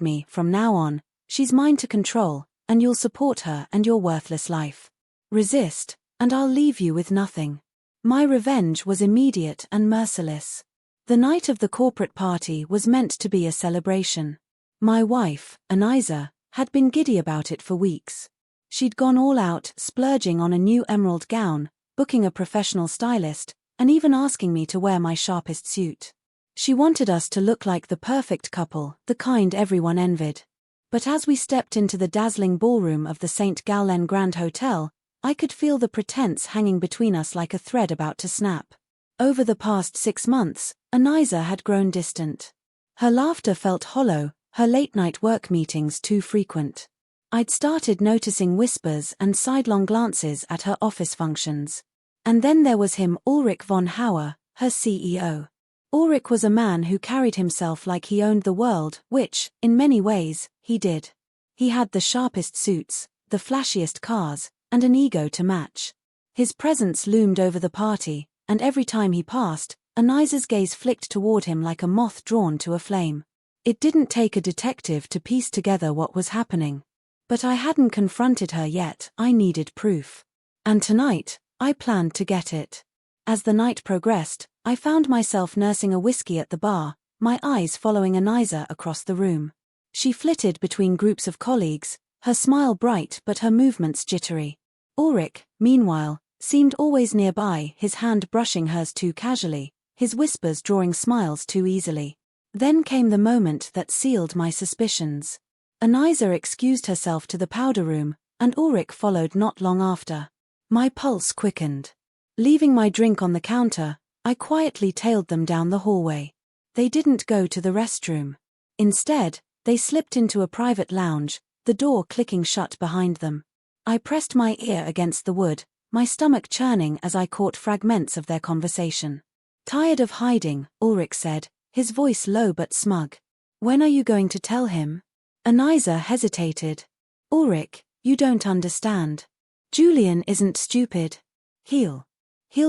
me, from now on, she's mine to control, and you'll support her and your worthless life. Resist, and I'll leave you with nothing. My revenge was immediate and merciless. The night of the corporate party was meant to be a celebration. My wife, Anisa, had been giddy about it for weeks. She'd gone all out, splurging on a new emerald gown, booking a professional stylist, and even asking me to wear my sharpest suit. She wanted us to look like the perfect couple, the kind everyone envied. But as we stepped into the dazzling ballroom of the St. Gallen Grand Hotel, I could feel the pretense hanging between us like a thread about to snap. Over the past 6 months, Anisa had grown distant. Her laughter felt hollow, her late-night work meetings too frequent. I'd started noticing whispers and sidelong glances at her office functions. And then there was him, Ulrich von Hauer, her CEO. Ulrich was a man who carried himself like he owned the world, which, in many ways, he did. He had the sharpest suits, the flashiest cars, and an ego to match. His presence loomed over the party, and every time he passed, Anisa's gaze flicked toward him like a moth drawn to a flame. It didn't take a detective to piece together what was happening. But I hadn't confronted her yet, I needed proof. And tonight, I planned to get it. As the night progressed, I found myself nursing a whiskey at the bar, my eyes following Anisa across the room. She flitted between groups of colleagues, her smile bright but her movements jittery. Ulrich, meanwhile, seemed always nearby, his hand brushing hers too casually, his whispers drawing smiles too easily. Then came the moment that sealed my suspicions. Anisa excused herself to the powder room, and Ulrich followed not long after. My pulse quickened. Leaving my drink on the counter, I quietly tailed them down the hallway. They didn't go to the restroom. Instead, they slipped into a private lounge, the door clicking shut behind them. I pressed my ear against the wood, my stomach churning as I caught fragments of their conversation. "Tired of hiding," Ulrich said, his voice low but smug. "When are you going to tell him?" Anisa hesitated. "Ulrich, you don't understand. Julian isn't stupid. He'll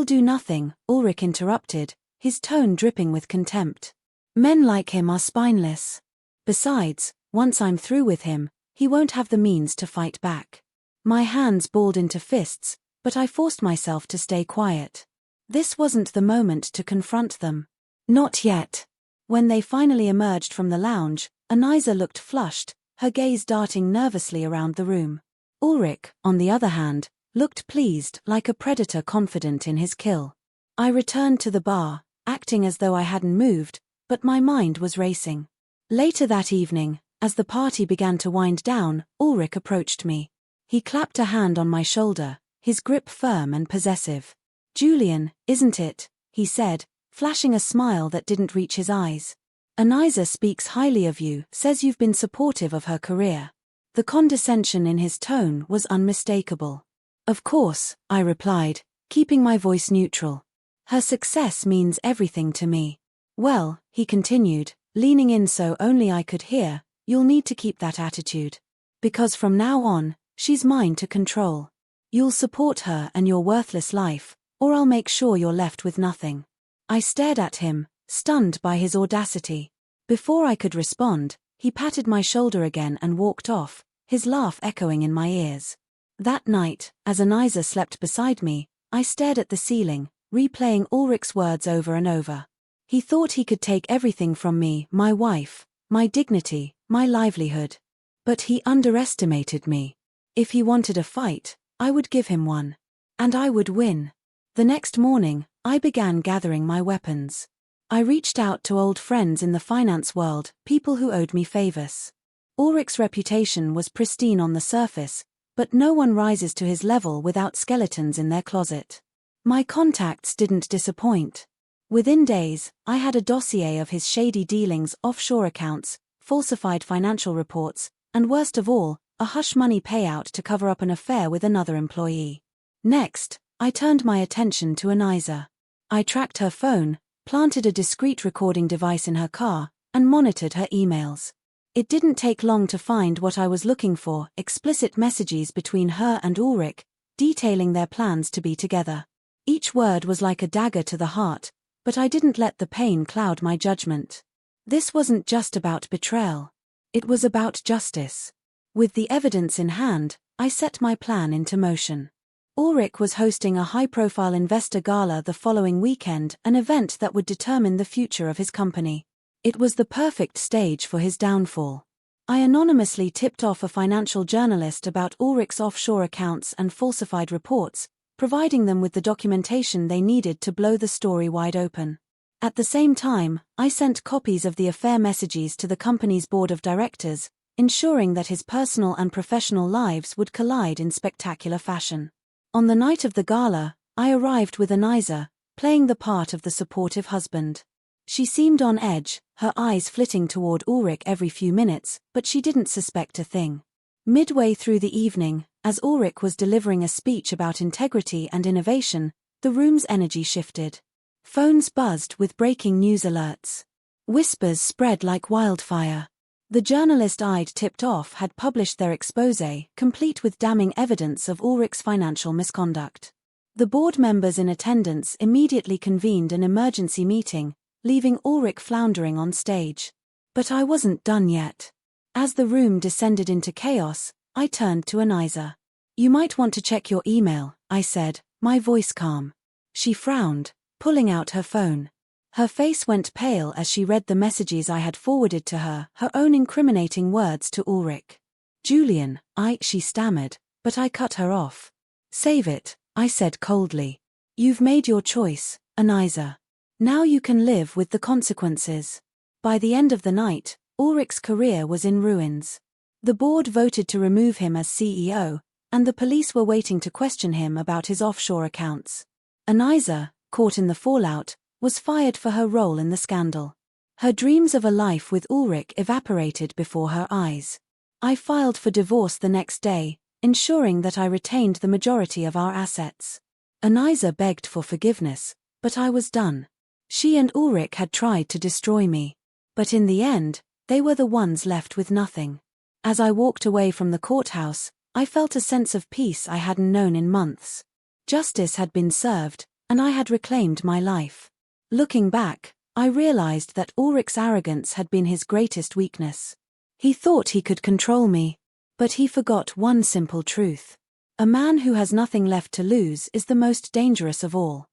do nothing," Ulrich interrupted, his tone dripping with contempt. "Men like him are spineless. Besides, once I'm through with him, he won't have the means to fight back." My hands balled into fists, but I forced myself to stay quiet. This wasn't the moment to confront them. Not yet. When they finally emerged from the lounge, Anisa looked flushed, her gaze darting nervously around the room. Ulrich, on the other hand, looked pleased, like a predator confident in his kill. I returned to the bar, acting as though I hadn't moved, but my mind was racing. Later that evening, as the party began to wind down, Ulrich approached me. He clapped a hand on my shoulder, his grip firm and possessive. "Julian, isn't it?" he said, flashing a smile that didn't reach his eyes. "Anisa speaks highly of you, says you've been supportive of her career." The condescension in his tone was unmistakable. "Of course," I replied, keeping my voice neutral. "Her success means everything to me." "Well," he continued, leaning in so only I could hear, "you'll need to keep that attitude. Because from now on, she's mine to control. You'll support her and your worthless life, or I'll make sure you're left with nothing." I stared at him, stunned by his audacity. Before I could respond, he patted my shoulder again and walked off, his laugh echoing in my ears. That night, as Anisa slept beside me, I stared at the ceiling, replaying Ulrich's words over and over. He thought he could take everything from me, my wife, my dignity, my livelihood. But he underestimated me. If he wanted a fight, I would give him one. And I would win. The next morning, I began gathering my weapons. I reached out to old friends in the finance world, people who owed me favors. Ulrich's reputation was pristine on the surface, but no one rises to his level without skeletons in their closet. My contacts didn't disappoint. Within days, I had a dossier of his shady dealings, offshore accounts, falsified financial reports, and worst of all, a hush-money payout to cover up an affair with another employee. Next, I turned my attention to Anisa. I tracked her phone, planted a discreet recording device in her car, and monitored her emails. It didn't take long to find what I was looking for, explicit messages between her and Ulrich, detailing their plans to be together. Each word was like a dagger to the heart, but I didn't let the pain cloud my judgment. This wasn't just about betrayal. It was about justice. With the evidence in hand, I set my plan into motion. Ulrich was hosting a high-profile investor gala the following weekend, an event that would determine the future of his company. It was the perfect stage for his downfall. I anonymously tipped off a financial journalist about Ulrich's offshore accounts and falsified reports, providing them with the documentation they needed to blow the story wide open. At the same time, I sent copies of the affair messages to the company's board of directors, ensuring that his personal and professional lives would collide in spectacular fashion. On the night of the gala, I arrived with Anisa, playing the part of the supportive husband. She seemed on edge, her eyes flitting toward Ulrich every few minutes, but she didn't suspect a thing. Midway through the evening, as Ulrich was delivering a speech about integrity and innovation, the room's energy shifted. Phones buzzed with breaking news alerts. Whispers spread like wildfire. The journalist I'd tipped off had published their exposé, complete with damning evidence of Ulrich's financial misconduct. The board members in attendance immediately convened an emergency meeting, leaving Ulrich floundering on stage. But I wasn't done yet. As the room descended into chaos, I turned to Anisa. "You might want to check your email," I said, my voice calm. She frowned, pulling out her phone. Her face went pale as she read the messages I had forwarded to her, her own incriminating words to Ulrich. "Julian, she stammered, but I cut her off. "Save it," I said coldly. "You've made your choice, Anisa. Now you can live with the consequences." By the end of the night, Ulrich's career was in ruins. The board voted to remove him as CEO, and the police were waiting to question him about his offshore accounts. Anisa, caught in the fallout, was fired for her role in the scandal. Her dreams of a life with Ulrich evaporated before her eyes. I filed for divorce the next day, ensuring that I retained the majority of our assets. Anisa begged for forgiveness, but I was done. She and Ulrich had tried to destroy me. But in the end, they were the ones left with nothing. As I walked away from the courthouse, I felt a sense of peace I hadn't known in months. Justice had been served, and I had reclaimed my life. Looking back, I realized that Ulrich's arrogance had been his greatest weakness. He thought he could control me. But he forgot one simple truth. A man who has nothing left to lose is the most dangerous of all.